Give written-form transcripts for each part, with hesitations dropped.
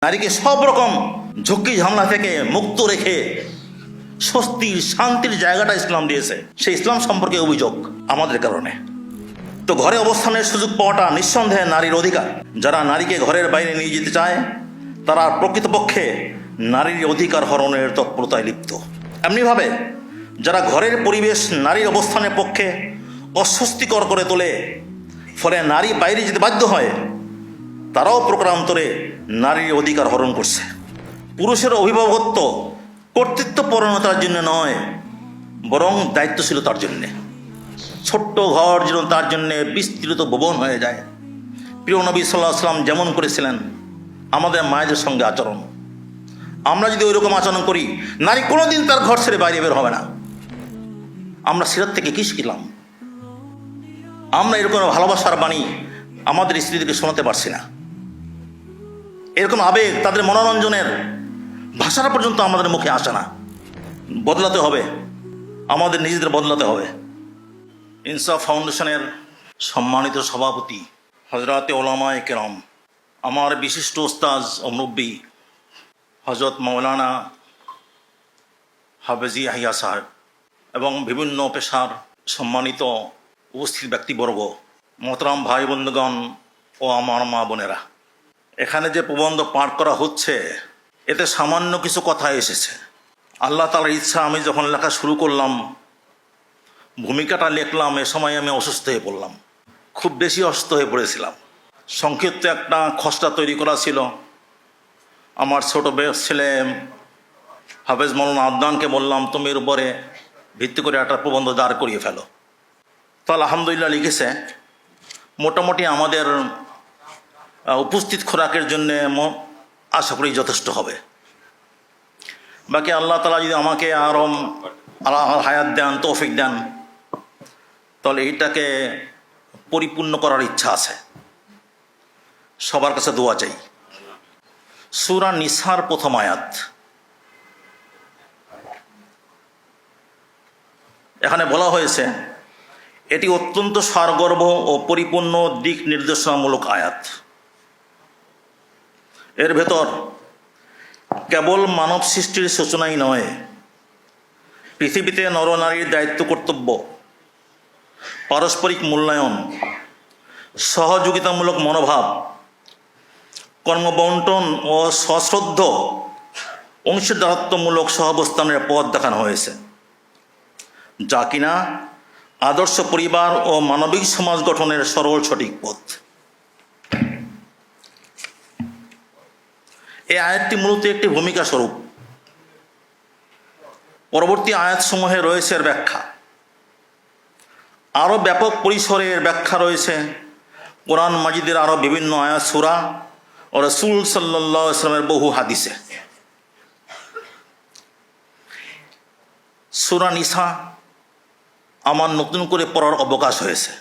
নারীকে সব রকম ঝুঁকি ঝামেলা থেকে মুক্ত রেখে স্বস্তির শান্তির জায়গাটা ইসলাম দিয়েছে। সেই ইসলাম সম্পর্কে অভিযোগ আমাদের কারণে। তো ঘরে অবস্থানের সুযোগ পাওয়াটা নিঃসন্দেহে নারীর অধিকার। যারা নারীকে ঘরের বাইরে নিয়ে যেতে চায় তারা প্রকৃতপক্ষে নারীর অধিকার হরণের তৎপরতায় লিপ্ত। এমনিভাবে যারা ঘরের পরিবেশ নারীর অবস্থানের পক্ষে অস্বস্তিকর করে তোলে, ফলে নারী বাইরে যেতে বাধ্য হয়, তারাও প্রকারান্তরে নারীর অধিকার হরণ করছে। পুরুষের অভিভাবকত্ব কর্তৃত্বপরণতার জন্য নয়, বরং দায়িত্বশীলতার জন্যে। ছোট্ট ঘর যেন তার জন্যে বিস্তৃত ভবন হয়ে যায়। প্রিয় নবী সাল্লাল্লাহু আলাইহি ওয়াসাল্লাম যেমন করেছিলেন আমাদের মায়েদের সঙ্গে আচরণ, আমরা যদি ওই রকম আচরণ করি, নারী কোনোদিন তার ঘর ছেড়ে বাইরে বের হবে না। আমরা সিরাত থেকে কি শিখলাম? আমরা এরকম ভালোবাসার বাণী আমাদের স্ত্রীদেরকে শোনাতে পারছি না। এরকম আবেগ, তাদের মনোরঞ্জনের ভাষাটা পর্যন্ত আমাদের মুখে আসে না। বদলাতে হবে, আমাদের নিজেদের বদলাতে হবে। ইনসাফ ফাউন্ডেশনের সম্মানিত সভাপতি হজরতে ওলামায়ে কেরাম, আমার বিশিষ্ট ওস্তাজ ও মুরব্বী হজরত মৌলানা হাফেজ ইয়াহিয়া সাহেব এবং বিভিন্ন পেশার সম্মানিত উপস্থিত ব্যক্তিবর্গ, মোহতারাম ভাই বন্ধুগণ ও আমার মা বোনেরা, এখানে যে প্রবন্ধ পাঠ করা হচ্ছে এতে সামান্য কিছু কথা এসেছে। আল্লাহ তাআলার ইচ্ছা, আমি যখন লেখা শুরু করলাম, ভূমিকাটা লিখলাম, এ সময় আমি অসুস্থ হয়ে পড়লাম। খুব বেশি অসুস্থ হয়ে পড়েছিলাম। সংক্ষিপ্ত একটা খসড়া তৈরি করা ছিল। আমার ছোট ছেলে হাফেজ মৌলানা আদনানকে বললাম, তুমি এর উপরে ভিত্তি করে একটা প্রবন্ধ দাঁড় করিয়ে ফেলো। তো আলহামদুলিল্লাহ লিখেছে। মোটামুটি আমাদের উপস্থিত খোরাকের জন্যে আশা করি যথেষ্ট হবে। বাকি আল্লাহ তাআলা যদি আমাকে আরও হায়াত দেন, তৌফিক দেন, তাহলে এইটাকে পরিপূর্ণ করার ইচ্ছা আছে। সবার কাছে দোয়া চাই। সূরা নিসার প্রথম আয়াত। এখানে বলা হয়েছে এটি অত্যন্ত সারগর্ভ ও পরিপূর্ণ দিক নির্দেশনামূলক আয়াত। এর ভেতর কেবল মানব সৃষ্টির সূচনাই নয়, পৃথিবীতে নরনারীর দায়িত্ব কর্তব্য, পারস্পরিক মূল্যায়ন, সহযোগিতামূলক মনোভাব, কর্মবন্টন ও সশ্রদ্ধ অংশীদারত্বমূলক সহাবস্থানের পথ দেখানো হয়েছে, যা কিনা আদর্শ পরিবার ও মানবিক সমাজ গঠনের সরল সঠিক পথ। এই আয়াতটি মূলত একটি ভূমিকা স্বরূপ। পরবর্তী আয়াতসমূহে রয়েছে এর ব্যাখ্যা। আরও ব্যাপক পরিসরের ব্যাখ্যা রয়েছে কোরআন মাজিদের আরও বিভিন্ন আয়াত, সূরা ও রাসূল সাল্লাল্লাহু আলাইহি ওয়াসাল্লামের বহু হাদিসে। সূরা নিসা আমার নতুন করে পড়ার অবকাশ হয়েছে।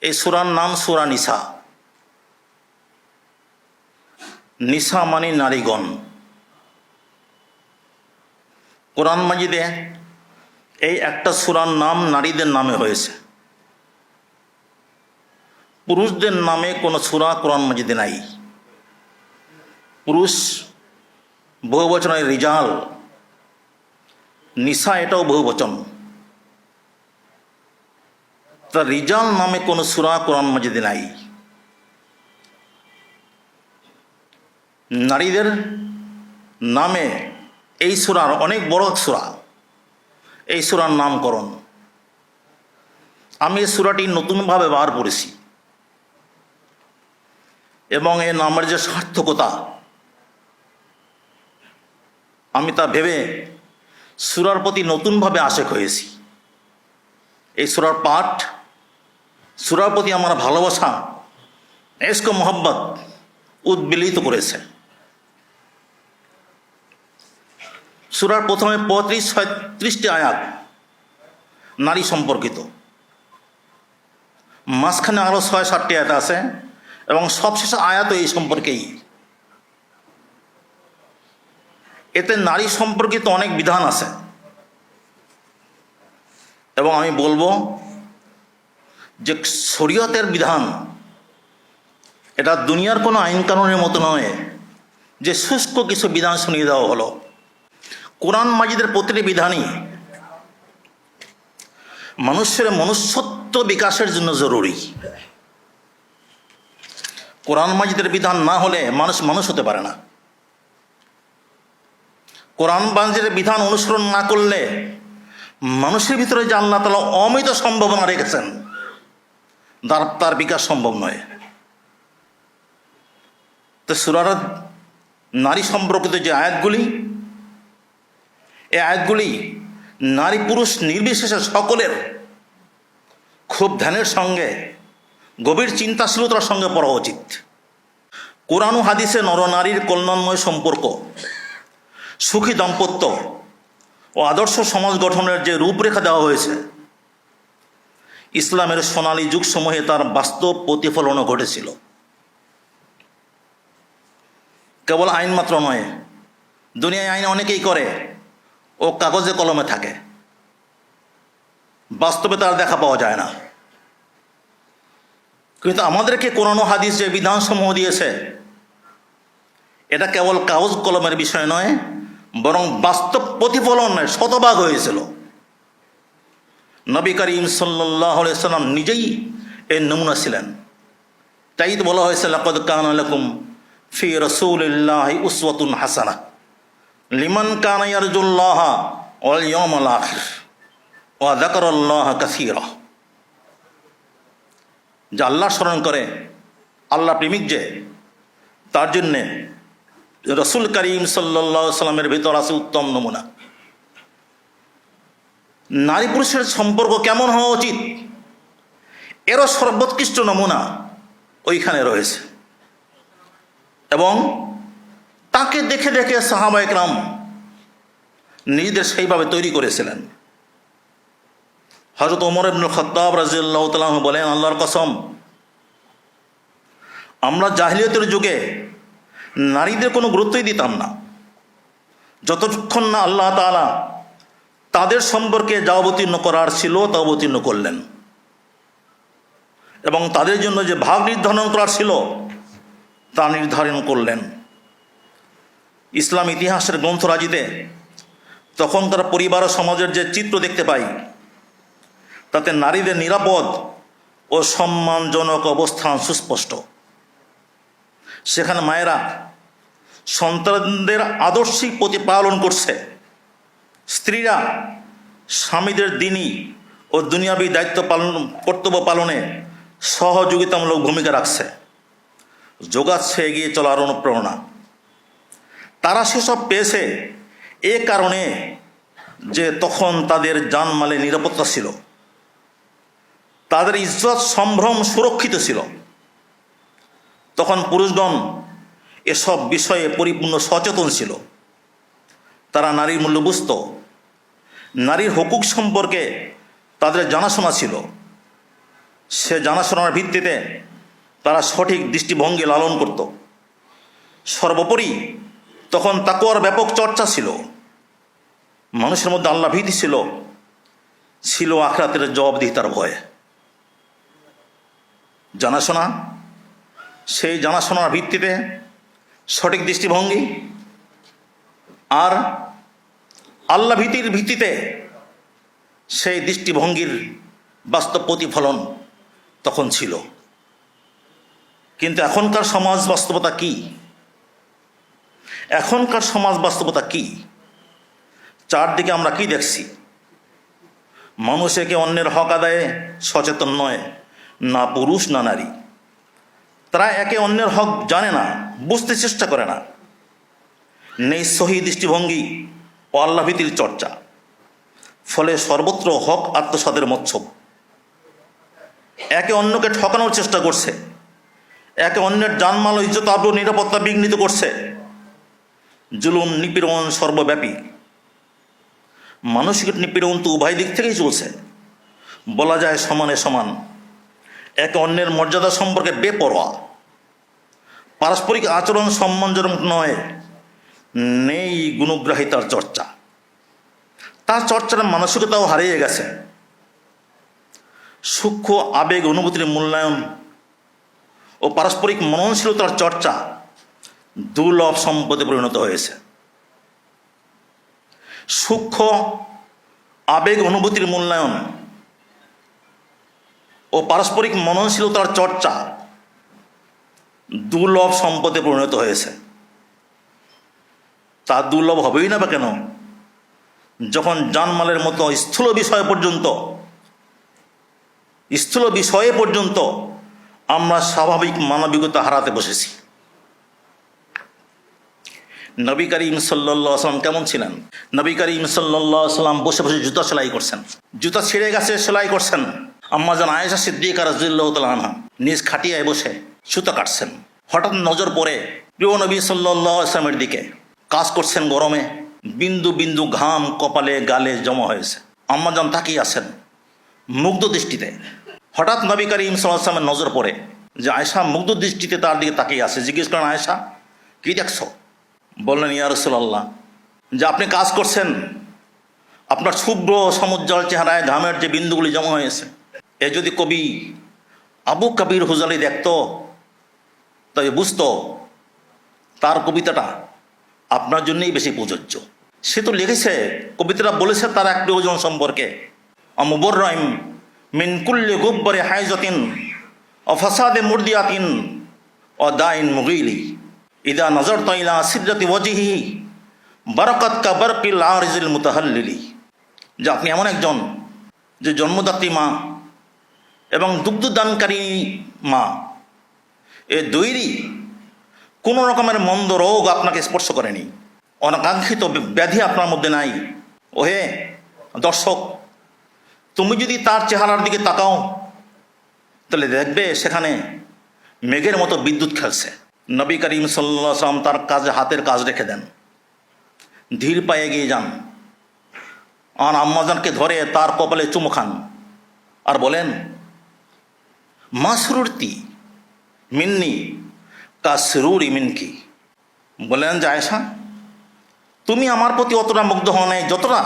এই সূরার নাম সূরা নিসা। নিসা মানে নারীগণ। কোরআন মাজিদে এই একটা সূরার নাম নারীদের নামে হয়েছে। পুরুষদের নামে কোনো সূরা কোরআন মাজিদে নাই। পুরুষ বহুবচনের রিজাল, নিসা এটাও বহুবচন। তা রিজাল নামে কোনো সূরা কোরআন মাজিদে নাই। নারীদের নামে এই সূরার অনেক বড় সূরা, এই সূরার নামকরণ। আমি এই সূরাটি নতুনভাবে বার করেছি এবং এই নামের যে সার্থকতা, আমি তা ভেবে সূরার প্রতি নতুনভাবে আশেক হয়েছি। এই সূরার পাঠ, সূরার প্রতি আমার ভালোবাসা, ইশক ও মহব্বত উদ্বেলিত করেছে। সূরার প্রথমে 35-36টি আয়াত নারী সম্পর্কিত, মাঝখানে আরও 6-7টি আয়াত আছে এবং সবশেষে আয়াত এই সম্পর্কেই। এতে নারী সম্পর্কিত অনেক বিধান আছে এবং আমি বলবো যে শরীয়তের বিধান এটা দুনিয়ার কোনো আইন কানুনের মতো নয় যে শুষ্ক কিছু বিধান শুনিয়ে দেওয়া হলো। কোরআন মাজিদের প্রতিটি বিধানই মানুষের মনুষ্যত্ব বিকাশের জন্য জরুরি। কোরআন মাজিদের বিধান না হলে মানুষ হতে পারে না। কোরআন মাজিদের বিধান অনুসরণ না করলে মানুষের ভিতরে যে আল্লাহ তাআলা অমিত সম্ভাবনা রেখেছেন তার বিকাশ সম্ভব নয়। তো সূরার নারী সম্পর্কিত যে আয়াতগুলি, এই আয়াতগুলি নারী পুরুষ নির্বিশেষে সকলের খুব ধ্যানের সঙ্গে গভীর চিন্তাশীলতার সঙ্গে পড়া উচিত। কোরআন ও হাদিসে নরনারীর কল্যাণময় সম্পর্ক, সুখী দাম্পত্য ও আদর্শ সমাজ গঠনের যে রূপরেখা দেওয়া হয়েছে, ইসলামের সোনালী যুগসমূহে তার বাস্তব প্রতিফলনও ঘটেছিল। কেবল আইন মাত্র নয়, দুনিয়ায় আইন অনেকেই করে ও কাগজে কলমে থাকে, বাস্তবে তার দেখা পাওয়া যায় না। কিন্তু আমাদেরকে কোরআন ও হাদিস যে বিধানসমূহ দিয়েছে, এটা কেবল কাগজ কলমের বিষয় নয়, বরং বাস্তব প্রতিফলনের শতভাগ হয়েছিল। নবী করিম সাল্লাল্লাহু আলাইহি সাল্লাম নিজেই এর নমুনা ছিলেন। তাই তো বলা হয়েছে, লাকাদ কানা লাকুম ফি রাসূলিল্লাহি উসওয়াতুন হাসানাহ লিমান কানা ইয়ারজুল্লাহা ওয়াল ইয়াউমাল আখির ওয়া যাকারাল্লাহা কাসীরা। যে আল্লাহ স্মরণ করে, আল্লাহ প্রেমিক যে, তার জন্যে রসুল করিম সাল্লাল্লাহু আলাইহি সাল্লামের ভিতর আছে উত্তম নমুনা। নারী পুরুষের সম্পর্ক কেমন হওয়া উচিত, এরও সর্বোৎকৃষ্ট নমুনা ওইখানে রয়েছে। এবং তাকে দেখে দেখে সাহাবায়ে কেরাম নিজেদের সেইভাবে তৈরি করেছিলেন। হযরত ওমর ইবনুল খাত্তাব রাদিয়াল্লাহু তাআলা আনহু বলেন, আল্লাহর কসম, আমরা জাহিলিয়াতের যুগে নারীদের কোনো গুরুত্বই দিতাম না, যতক্ষণ না আল্লাহ তাআলা তাদের সম্পর্কে যা অবতীর্ণ করার ছিল তা অবতীর্ণ করলেন, এবং তাদের জন্য যে ভাগ নির্ধারণ করার ছিল তা নির্ধারণ করলেন। ইসলাম ইতিহাসের গ্রন্থরাজিতে তখনকার পরিবার ও সমাজের যে চিত্র দেখতে পাই, তাতে নারীদের নিরাপদ ও সম্মানজনক অবস্থান সুস্পষ্ট। সেখানে মায়েরা সন্তানদের আদর্শিক প্রতিপালন করছে, স্ত্রীরা স্বামীদের দিনী ও দুনিয়াবী দায়িত্ব পালন কর্তব্য পালনে সহযোগিতামূলক ভূমিকা রাখছে, যোগাচ্ছে এগিয়ে চলার অনুপ্রেরণা। তারা সেসব পেয়েছে এ কারণে যে তখন তাদের জানমালে নিরাপত্তা ছিল, তাদের ইজ্জত সম্ভ্রম সুরক্ষিত ছিল। তখন পুরুষগণ এসব বিষয়ে পরিপূর্ণ সচেতন ছিল। তারা নারীর মূল্য বুঝত, নারীর হকুক সম্পর্কে তাদের জানাশোনা ছিল। সে জানাশোনার ভিত্তিতে তারা সঠিক দৃষ্টিভঙ্গি লালন করত। সর্বোপরি তখন তাকওয়ার ব্যাপক চর্চা ছিল, মানুষের মধ্যে আল্লাহ ভীতি ছিল আখিরাতের জবাবদিহিতার ভয়। জানাশোনা, সেই জানাশোনার ভিত্তিতে সঠিক দৃষ্টিভঙ্গি আর আল্লাহ ভীতির ভিত্তিতে সেই দৃষ্টিভঙ্গির বাস্তব প্রতিফলন তখন ছিল। কিন্তু এখনকার সমাজ বাস্তবতা কি? এখনকার সমাজ বাস্তবতা কি? চারদিকে আমরা কি দেখছি? মানুষ একে অন্যের হক আদায়ে সচেতন নয়, না পুরুষ না নারী। তারা একে অন্যের হক জানে না, বুঝতে চেষ্টা করে না। নেই সহি দৃষ্টিভঙ্গি ও আল্লাহভীতির চর্চা, ফলে সর্বত্র হক আত্মসাদের মৎসব। একে অন্যকে ঠকানোর চেষ্টা করছে, একে অন্যের জানমাল ও ইজ্জত আবরু নিরাপত্তা বিঘ্নিত করছে। জুলুম নিপীড়ন সর্বব্যাপী। মানসিক নিপীড়ন তো উভয় দিক থেকেই চলছে, বলা যায় সমানে সমান। একে অন্যের মর্যাদা সম্পর্কে বেপরোয়া, পারস্পরিক আচরণ সম্মানজনক নয়, নেই গুণগ্রাহিতার চর্চা। তার চর্চার মানসিকতাও হারিয়ে গেছে। সূক্ষ্ম আবেগ অনুভূতির মূল্যায়ন ও ও পারস্পরিক মননশীলতার চর্চা দুর্লভ সম্পদে পরিণত হয়েছে। সূক্ষ্ম আবেগ অনুভূতির মূল্যায়ন ও পারস্পরিক মননশীলতার চর্চা দুর্লভ সম্পদে পরিণত হয়েছে। তা দুর্লভ হবেই না বা কেন, যখন জানমালের মতো স্থূল বিষয়ে পর্যন্ত আমরা স্বাভাবিক মানবিকতা হারাতে বসেছি। নবী করিম সাল্লাল্লাহু আলাইহি ওয়াসাল্লাম কেমন ছিলেন? নবী করিম সাল্লাল্লাহু আলাইহি ওয়াসাল্লাম বসে বসে জুতা সেলাই করছেন, জুতা ছিঁড়ে গেছে সেলাই করছেন। আম্মা জান আয়েশা সিদ্দিকা রাদিয়াল্লাহু তাআলা আনহা নিজ খাটিয়ায় বসে সুতা কাটছেন। হঠাৎ নজর পড়ে প্রিয় নবী সাল্লাল্লাহু আলাইহি ওয়াসাল্লামের দিকে। কাজ করছেন গরমে, বিন্দু বিন্দু ঘাম কপালে গালে জমা হয়েছে। আম্মা জান তাকিয়ে আছেন মুগ্ধ দৃষ্টিতে। হঠাৎ নবী করিম সাল্লাল্লাহু আলাইহি ওয়াসাল্লামের নজর পড়ে যে আয়েশা মুগ্ধ দৃষ্টিতে তার দিকে তাকিয়ে আছে। জিজ্ঞেস করেন, আয়েশা কি দেখছো? বললেন, ইয়া রাসূলুল্লাহ, যে আপনি কাজ করছেন, আপনার শুভ্র সমুজ্জ্বল চেহারায় ঘামের যে বিন্দুগুলি জমা হয়েছে, এ যদি কবি আবু কবির হুজালি দেখত তবে বুঝতো তার কবিতাটা আপনার জন্যই বেশি প্রযোজ্য। সে তো লিখেছে, কবিতাটা বলেছে তার এক প্রিয়জন সম্পর্কে, মুবররাইম মিন কুল্লি গুব্বারে হাইজাতিন ও ফাসাদে মুরদিয়াতিন ও দাইন মুগিলি ইদা নজরতা ইলা সিদরাতি ওয়াজহিহি বারাকাত কা বারকিল আরিজিল মুতাহাল্লিলি। যে আপনি এমন একজন যে জন্মদাত্রী মা এবং দুগ্ধদানকারী মা, এ দুইরই কোনো রকমের মন্দ রোগ আপনাকে স্পর্শ করেনি, অনাকাঙ্ক্ষিত ব্যাধি আপনার মধ্যে নাই। ওহে দর্শক, তুমি যদি তার চেহারার দিকে তাকাও তাহলে দেখবে সেখানে মেঘের মতো বিদ্যুৎ খেলছে। নবী করিম সাল্লাল্লাহু আলাইহি ওয়াসাল্লাম তার কাজে হাতের কাজ রেখে দেন, ধীর পায়ে এগিয়ে যান, আর আম্মাজানকে ধরে তার কপালে চুমু খান আর বলেন, মাসরুরতি মিন্নি কাসরুরি মিনকি। বলেন যে আয়েশা, তুমি আমার প্রতি অতটা মুগ্ধ হও নাই যতটা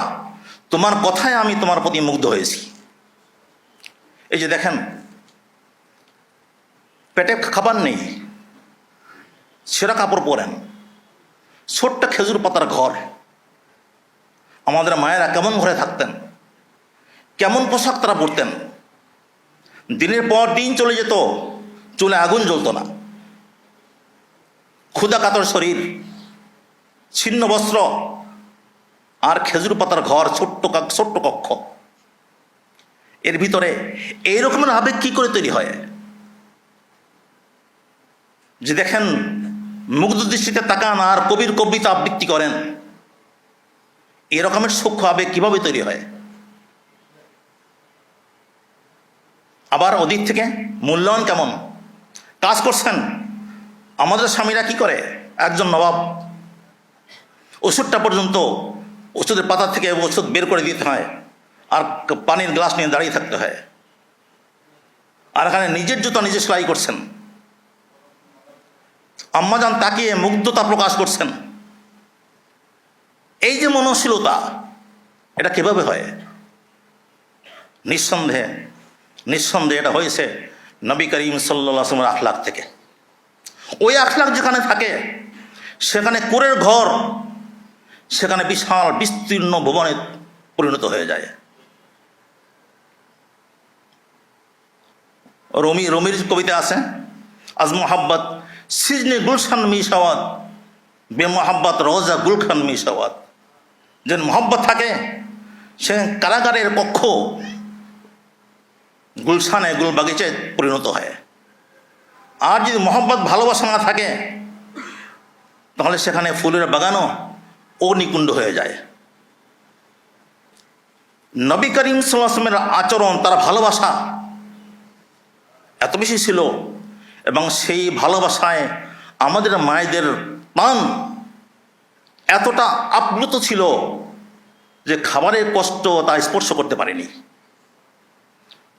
তোমার কথায় আমি তোমার প্রতি মুগ্ধ হয়েছি। এই যে দেখেন, পেটে খাবার নেই, ছেঁড়া কাপড় পরেন, ছোট্ট খেজুর পাতার ঘর। আমাদের মায়েরা কেমন ঘরে থাকতেন, কেমন পোশাক তারা পরতেন। দিনের পর দিন চলে যেত, চুলে আগুন জ্বলতো না, ক্ষুধা কাতর শরীর, ছিন্ন বস্ত্র আর খেজুর পাতার ঘর, ছোট্ট কক্ষ। এর ভিতরে এই রকমের আবেগ কি করে তৈরি হয়? যে দেখেন, মুগ্ধ দৃষ্টিতে তাকান আর কবির কবিতা আবৃত্তি করেন, এ রকমের সূক্ষ্ম আবেগ কিভাবে তৈরি হয়? আবার ওদিক থেকে মূল্যায়ন কেমন? কাজ করছেন, আমাদের স্বামীরা কি করে? একজন নবাব, ওষুধটা পর্যন্ত ওষুধের পাতা থেকে ওষুধ বের করে দিতে হয় আর পানির গ্লাস নিয়ে দাঁড়িয়ে থাকতে হয়। আর এখানে নিজের জুতা নিজে সেলাই করছেন, আম্মাজান তাকিয়ে মুগ্ধতা প্রকাশ করছেন। এই যে মননশীলতা, এটা কিভাবে হয়? নিঃসন্দেহে এটা হয়েছে নবী করিম সাল্লাল্লাহু আলাইহি ওয়াসাল্লামের আখলাক থেকে। ওই আখলাক যেখানে থাকে সেখানে কুঁড়ের ঘর সেখানে বিশাল বিস্তীর্ণ ভবনে পরিণত হয়ে যায়। রমির কবিতা আছে, আজ মোহাব্বত সিজনে গুলশান মিশাওয়াত বে মোহাব্বত রোজা গুলখান মিশাওয়াত। যে মোহাব্বত থাকে সে কারাগারের কক্ষ গুলশানে গুল বাগিচায় পরিণত হয়। আর যদি মোহাব্বত ভালোবাসা না থাকে তাহলে সেখানে ফুলের বাগানও অগ্নিকুণ্ড হয়ে যায়। নবী করিম সাল্লাল্লাহু আলাইহি ওয়াসাল্লামের আচরণ, তার ভালোবাসা এত বেশি ছিল এবং সেই ভালোবাসায় আমাদের মায়েদের প্রাণ এতটা আপ্লুত ছিল যে খাবারের কষ্ট তা স্পর্শ করতে পারেনি,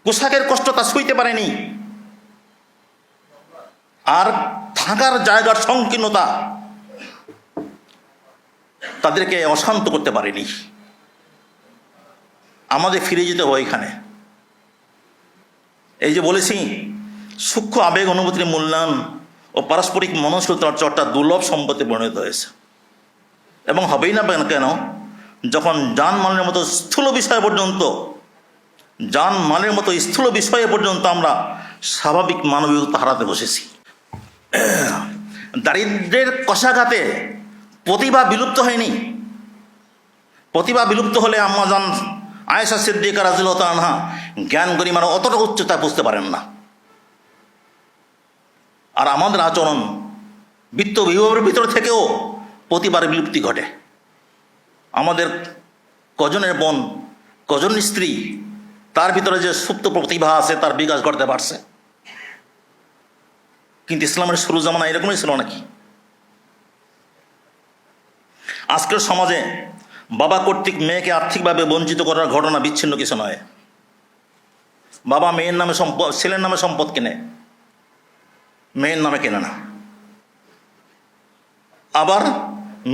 পোশাকের কষ্ট তা সইতে পারেনি, আর থাকার জায়গার সংকীর্ণতা তাদেরকে অশান্ত করতে পারেনি। আমাদের ফিরে যেতে হয় এখানে। এই যে বলেছি, সূক্ষ্ম আবেগ অনুভূতির মূল্যায়ন ও পারস্পরিক মননশীলতার চর্চা দুর্লভ সম্পত্তি পরিণত হয়েছে, এবং হবেই না কেন যখন জানমালের মতো স্থূল বিষয় পর্যন্ত আমরা স্বাভাবিক মানবিকতা হারাতে বসেছি। দারিদ্রের কষাঘাতে প্রতিভা বিলুপ্ত হয়নি। প্রতিভা বিলুপ্ত হলে আম্মাজান আয়েশা সিদ্দিকা রাদিয়াল্লাহু তাআলা আনহা জ্ঞান গরিমার অতটা উচ্চতায় বুঝতে পারেন না। আর আমাদের আচরণ বিত্ত বিভাবের ভিতর থেকেও প্রতিবার বিলুপ্তি ঘটে। আমাদের কজনের বোন, কজন স্ত্রী, তার ভিতরে যে সুপ্ত প্রতিভা আছে তার বিকাশ ঘটতে পারছে। কিন্তু ইসলামের শুরু জামানা এরকমই ছিল নাকি? আজকের সমাজে বাবা কর্তৃক মেয়েকে আর্থিকভাবে বঞ্চিত করার ঘটনা বিচ্ছিন্ন কিছু নয়। বাবা মেয়ের নামে সম্পদ, ছেলের নামে সম্পদ কেনে, মেয়ের নামে কেনে না। আবার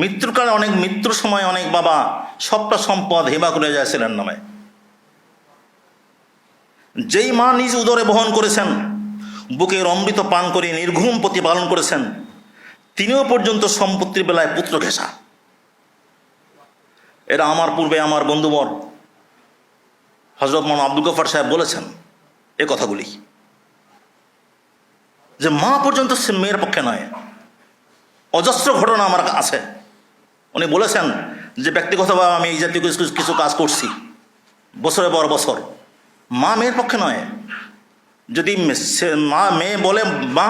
মৃত্যুর সময় অনেক বাবা সবটা সম্পদ হেবা করে যায় ছেলের নামে। যেই মা নিজ উদরে বহন করেছেন, বুকের অমৃত পান করে নির্ঘুম প্রতিপালন করেছেন, তিনিও পর্যন্ত সম্পত্তির বেলায় পুত্র ঘেঁষা। এরা আমার পূর্বে আমার বন্ধুবর হযরত মাওলানা আব্দুল গফফার সাহেব বলেছেন এ কথাগুলি, যে মা পর্যন্ত সে মেয়ের পক্ষে নয়। অজস্র ঘটনা আমার আছে। উনি বলেছেন যে ব্যক্তিগতভাবে আমি এই জাতীয় কিছু কাজ করছি বছরের পর বছর, মা মেয়ের পক্ষে নয়। যদি মেয়ে বলে, মা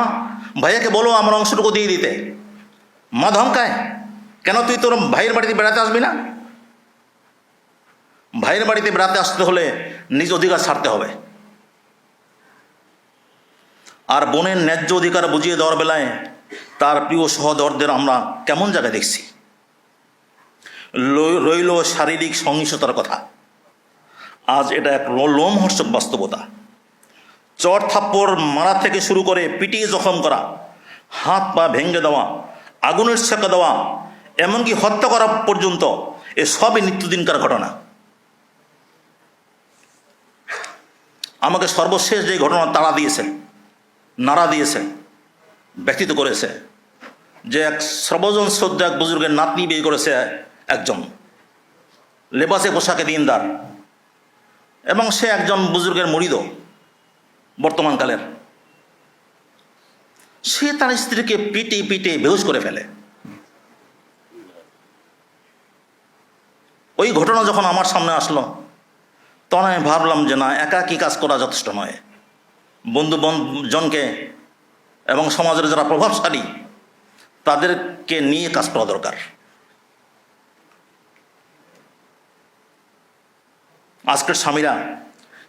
ভাইয়াকে বলো আমার অংশটুকু দিয়ে দিতে, মা ধমকায়, কেন তুই তোর ভাইয়ের বাড়িতে বেড়াতে আসবি না? ভাইয়ের বাড়িতে বেড়াতে আসতে হলে নিজ অধিকার ছাড়তে হবে। আর বোনের ন্যায্য অধিকার বুঝিয়ে দেওয়ার বেলায় তার প্রিয় সহদরদের আমরা কেমন জায়গায় দেখছি। রইল শারীরিক সহিংসতার কথা। আজ এটা এক লোমহর্ষক বাস্তবতা। চর থাপ্পড় মারা থেকে শুরু করে পিটিয়ে জখম করা, হাত পা ভেঙে দেওয়া, আগুনের ছেঁকা দেওয়া, এমনকি হত্যা করা পর্যন্ত এ সবই নিত্যদিনকার ঘটনা। আমাকে সর্বশেষ যে ঘটনা নাড়া দিয়েছে, ব্যক্তিত করেছে, যে এক সর্বজন শ্রদ্ধা এক বুজুর্গের নাতনি বিয়ে করেছে একজন লেবাসে পোশাকে দিনদার, এবং সে একজন বুজুর্গের মুরিদও বর্তমানকালের। সে তার স্ত্রীকে পিটে বেহুশ করে ফেলে। ওই ঘটনা যখন আমার সামনে আসলো, তখন আমি ভাবলাম যে না, একাকী কাজ করা যথেষ্ট নয়। বন্ধুজনকে এবং সমাজের যারা প্রভাবশালী তাদেরকে নিয়ে কাজ করা দরকার। আজকের স্বামীরা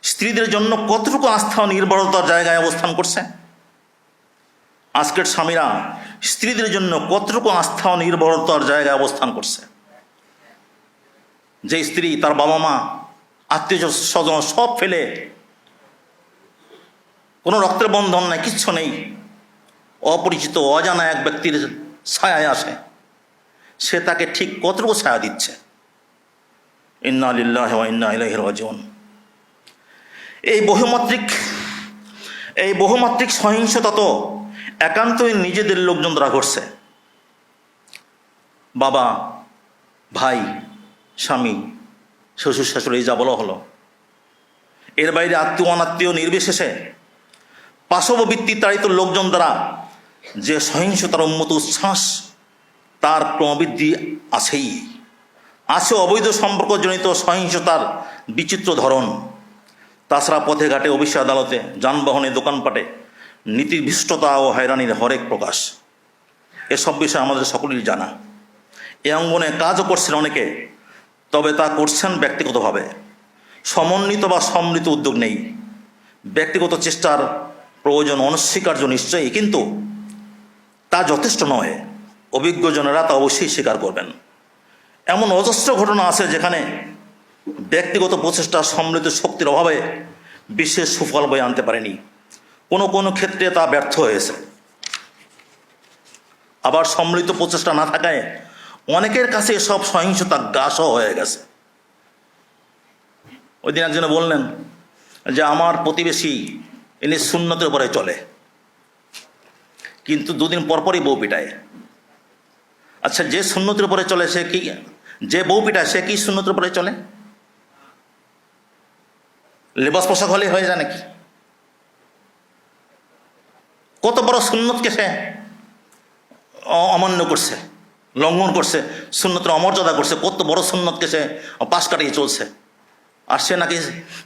স্ত্রীদের জন্য কতটুকু আস্থা ও নির্ভরতার জায়গায় অবস্থান করছে? আজকের স্বামীরা স্ত্রীদের জন্য কতটুকু আস্থা ও নির্ভরতার জায়গায় অবস্থান করছে? যে স্ত্রী তার বাবা মা, আত্মীয় স্বজন সব ফেলে, কোনো রক্তের বন্ধন নাই, কিচ্ছু নেই, অপরিচিত অজানা এক ব্যক্তির ছায়ায় আসে, সে তাকে ঠিক কতটুকু ছায়া দিচ্ছে? ইন্না লিল্লাহি ওয়া ইন্না ইলাইহি রাজিউন। এই বহুমাত্রিক সহিংসতা তো একান্তই নিজেদের লোকজন দ্বারা ঘটছে। বাবা, ভাই, স্বামী, শ্বশুর শাশুড়ি যা বলা হলো, এর বাইরে আত্মীয় অনাত্মীয় নির্বিশেষে পাশববৃত্তি তাড়িত লোকজন দ্বারা যে সহিংসতার উন্মত উচ্ছ্বাস, তার ক্রমবৃদ্ধি আছেই। আছে অবৈধ সম্পর্কজনিত সহিংসতার বিচিত্র ধরন। তাছাড়া পথে ঘাটে, অফিসে আদালতে, যানবাহনে, দোকানপাটে নীতিভ্রষ্টতা ও হয়রানির হরেক প্রকাশ। এসব বিষয় আমাদের সকলেরই জানা। এ অঙ্গনে কাজও করছেন অনেকে, তবে তা করছেন ব্যক্তিগতভাবে। সমন্বিত বা সম্মিলিত উদ্যোগ নেই। ব্যক্তিগত চেষ্টার প্রয়োজন অনস্বীকার্য নিশ্চয়ই, কিন্তু তা যথেষ্ট নয়। অভিজ্ঞজনেরা তা অবশ্যই স্বীকার করবেন। এমন অজস্র ঘটনা আছে যেখানে ব্যক্তিগত প্রচেষ্টা সম্মিলিত শক্তির অভাবে বিশেষ সুফল বয়ে আনতে পারেনি। কোনো ক্ষেত্রে তা ব্যর্থ হয়েছে। আবার সম্মিলিত প্রচেষ্টা না থাকায় অনেকের কাছে সব সহিংসতা গ্রাসও হয়ে গেছে। ওই দিন একজনে বললেন যে আমার প্রতিবেশী ইনি সুন্নতের উপরে চলে, কিন্তু দুদিন পরপরই বউ পিটায়। আচ্ছা, যে সুন্নতের উপরে চলে সে কি, যে বউ পিটায় সে কি সুন্নতের উপরে চলে? লেবাস পোশাক হলেই হয়ে যায় নাকি? কত বড় সুন্নতকে সে অমান্য করছে, লঙ্ঘন করছে, সুন্নতের অমর্যাদা করছে, কত বড় সুন্নতকে সে পাশ কাটিয়ে চলছে। আর সে নাকি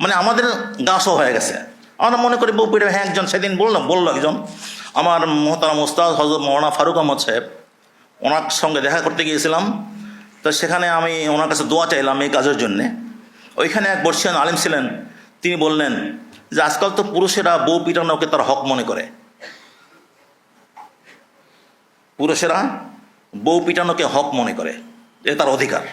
মানে আমাদের গাছও হয়ে গেছে। আমরা মনে করি বউ পিটায়। হ্যাঁ, একজন সেদিন বললো একজন আমার মোহতারাম ওস্তাদ হযরত মৌলানা ফারুক আহমদ সাহেব, ওনার সঙ্গে দেখা করতে গিয়েছিলাম। তো সেখানে আমি ওনার কাছে দোয়া চাইলাম এই কাজের জন্যে। ওইখানে এক বর্ষিয়ান আলিম ছিলেন, তিনি বললেন যে আজকাল তো পুরুষেরা বউ পিটানোকে তার হক মনে করে। পুরুষেরা বউ পিটানোকে হক মনে করে, এ তার অধিকার।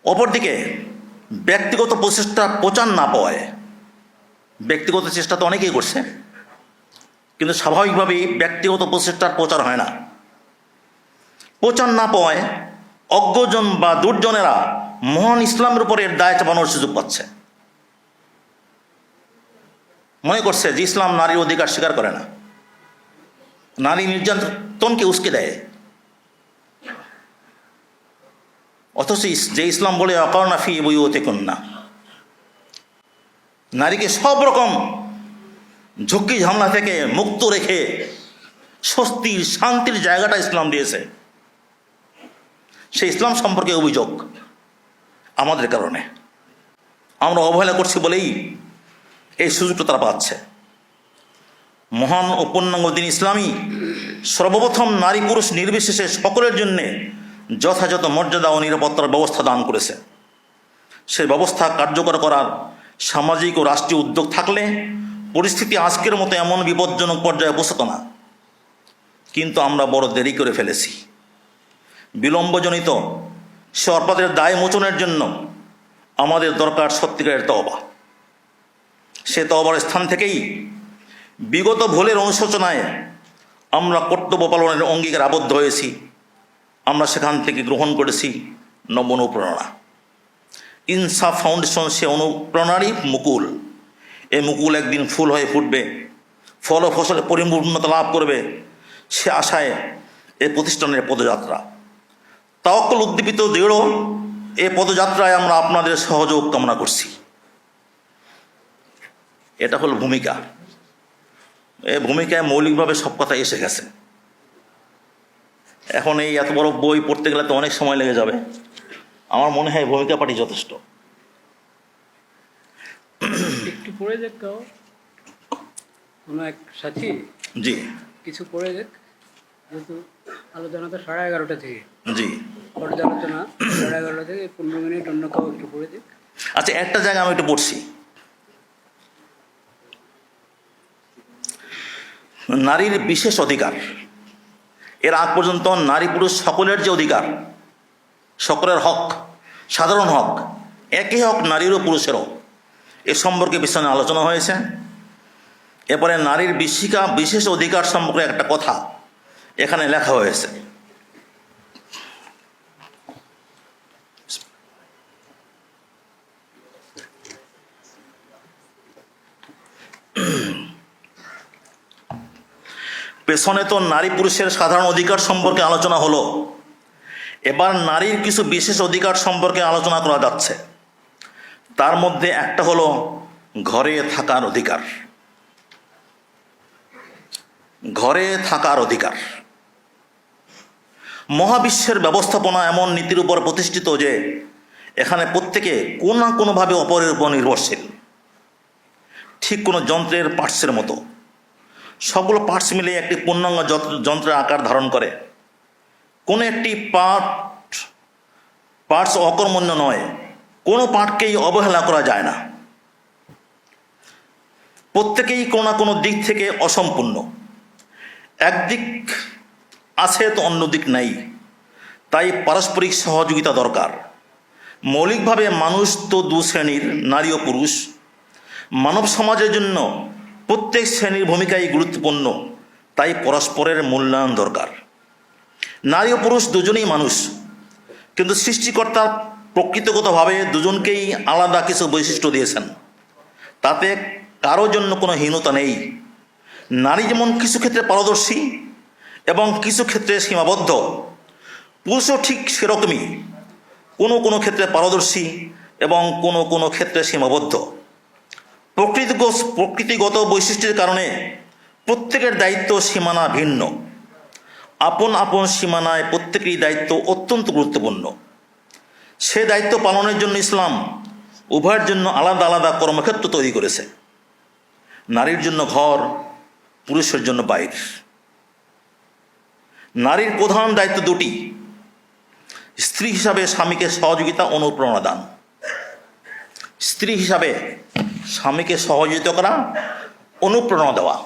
অপরদিকে ব্যক্তিগত প্রচেষ্টা প্রচার না পাওয়ায়, ব্যক্তিগত চেষ্টা তো অনেকেই করছে, কিন্তু স্বাভাবিকভাবেই ব্যক্তিগত প্রচেষ্টার প্রচার হয় না। প্রচার না পাওয়ায় অজ্ঞজন বা দুর্জনেরা মহান ইসলামের উপরে দায় চাপানোর সুযোগ পাচ্ছে। মনে করছে যে ইসলাম নারীর অধিকার স্বীকার করে না, নারী নির্যাতনকে উস্কে দেয়। অথচ যে ইসলাম বলে অকারণা ফি বুয়ুতিকুন্না, নারীকে সব রকম ঝুঁকি ঝামেলা থেকে মুক্ত রেখে স্বস্তির শান্তির জায়গাটা ইসলাম দিয়েছে। সেই ইসলাম সম্পর্কে অভিযোগ আমাদের কারণে, আমরা অবহেলা করছি বলেই এই সুযোগটা তারা পাচ্ছে। মহান ও পূর্ণাঙ্গ দিন ইসলামী সর্বপ্রথম নারী পুরুষ নির্বিশেষে সকলের জন্যে যথাযথ মর্যাদা ও নিরাপত্তার ব্যবস্থা দান করেছে। সেই ব্যবস্থা কার্যকর করার সামাজিক ও রাষ্ট্রীয় উদ্যোগ থাকলে পরিস্থিতি আজকের মতো এমন বিপজ্জনক পর্যায়ে পৌঁছত না। কিন্তু আমরা বড় দেরি করে ফেলেছি। বিলম্বজনিত সে অপরাধের দায় মোচনের জন্য আমাদের দরকার সত্যিকারের তওবা। সে তওবার স্থান থেকেই বিগত ভুলের অনুশোচনায় আমরা কর্তব্য পালনের অঙ্গীকার আবদ্ধ হয়েছি। আমরা সেখান থেকে গ্রহণ করেছি নব অনুপ্রেরণা। ইনসাফ ফাউন্ডেশন সে অনুপ্রেরণারই মুকুল। এই মুকুল একদিন ফুল হয়ে ফুটবে, ফল ও ফসলে পরিপূর্ণতা লাভ করবে, সে আশায় এই প্রতিষ্ঠানের পদযাত্রা। তাওয়াক্কুল উদ্দীপিত দৃঢ় এই পদযাত্রায় আমরা আপনাদের সহযোগ কামনা করছি। এটা হলো ভূমিকা। এই ভূমিকায় মৌলিকভাবে সব কথা এসে গেছে। এখন এই এত বড় বই পড়তে গেলে তো অনেক সময় লেগে যাবে। আমার মনে হয় ভূমিকা পাঠই যথেষ্ট। একটু পড়ে দেখ কোনো এক সাথী, জি কিছু পড়ে দেখ, যেহেতু আলোচনা তো 11:30 থেকে। জি, পর্যালোচনা 11:30 থেকে 15 মিনিট অন্য কেউ একটু পড়ে দেখ। আচ্ছা, একটা জায়গা আমি একটু পড়ছি। নারীর বিশেষ অধিকার, এর আগ পর্যন্ত নারী পুরুষ সকলের যে অধিকার, সকলের হক, সাধারণ হক, একই হক নারীর ও পুরুষেরও, এ সম্পর্কে পিছনে আলোচনা হয়েছে। এরপরে নারীর বিশেষ অধিকার সম্পর্কে একটা কথা এখানে লেখা হয়েছে। পেছনে তো নারী পুরুষের সাধারণ অধিকার সম্পর্কে আলোচনা হলো, এবার নারীর কিছু বিশেষ অধিকার সম্পর্কে আলোচনা করা যাচ্ছে। তার মধ্যে একটা হলো ঘরে থাকার অধিকার। ঘরে থাকার অধিকার। মহাবিশ্বের ব্যবস্থাপনা এমন নীতির উপর প্রতিষ্ঠিত যে এখানে প্রত্যেকে কোনো না কোনোভাবে অপরের উপর নির্ভরশীল। ঠিক কোনো যন্ত্রের পার্টসের মতো সবগুলো পার্টস মিলে একটি পূর্ণাঙ্গ যন্ত্রের আকার ধারণ করে। কোনো একটি পার্টস অকর্মণ্য নয়, কোনো পার্টকেই অবহেলা করা যায় না। প্রত্যেকেই কোনো না কোনো দিক থেকে অসম্পূর্ণ। একদিক আছে তো অন্য দিক নাই, তাই পারস্পরিক সহযোগিতা দরকার। মৌলিকভাবে মানুষ তো দু শ্রেণীর, নারী ও পুরুষ। মানব সমাজের জন্য প্রত্যেক শ্রেণীর ভূমিকাই গুরুত্বপূর্ণ, তাই পরস্পরের মূল্যায়ন দরকার। নারী ও পুরুষ দুজনেই মানুষ, কিন্তু সৃষ্টিকর্তা প্রকৃতিগতভাবে দুজনকেই আলাদা কিছু বৈশিষ্ট্য দিয়েছেন। তাতে কারো জন্য কোনো হীনতা নেই। নারী যেমন কিছু ক্ষেত্রে পারদর্শী এবং কিছু ক্ষেত্রে সীমাবদ্ধ, পুরুষও ঠিক সেরকমই কোনো কোনো ক্ষেত্রে পারদর্শী এবং কোনো কোনো ক্ষেত্রে সীমাবদ্ধ। প্রকৃতিগত বৈশিষ্ট্যের কারণে প্রত্যেকের দায়িত্ব সীমানা ভিন্ন। আপন আপন সীমানায় প্রত্যেকেরই দায়িত্ব অত্যন্ত গুরুত্বপূর্ণ। সে দায়িত্ব পালনের জন্য ইসলাম উভয়ের জন্য আলাদা আলাদা কর্মক্ষেত্র তৈরি করেছে। নারীর জন্য ঘর, পুরুষের জন্য বাইর। নারীর প্রধান দায়িত্ব দুটি: স্ত্রী হিসাবে স্বামীকে সহযোগিতা অনুপ্রেরণা দান। স্ত্রী হিসাবে স্বামীকে সহযোগিতা করা, অনুপ্রেরণা দেওয়া।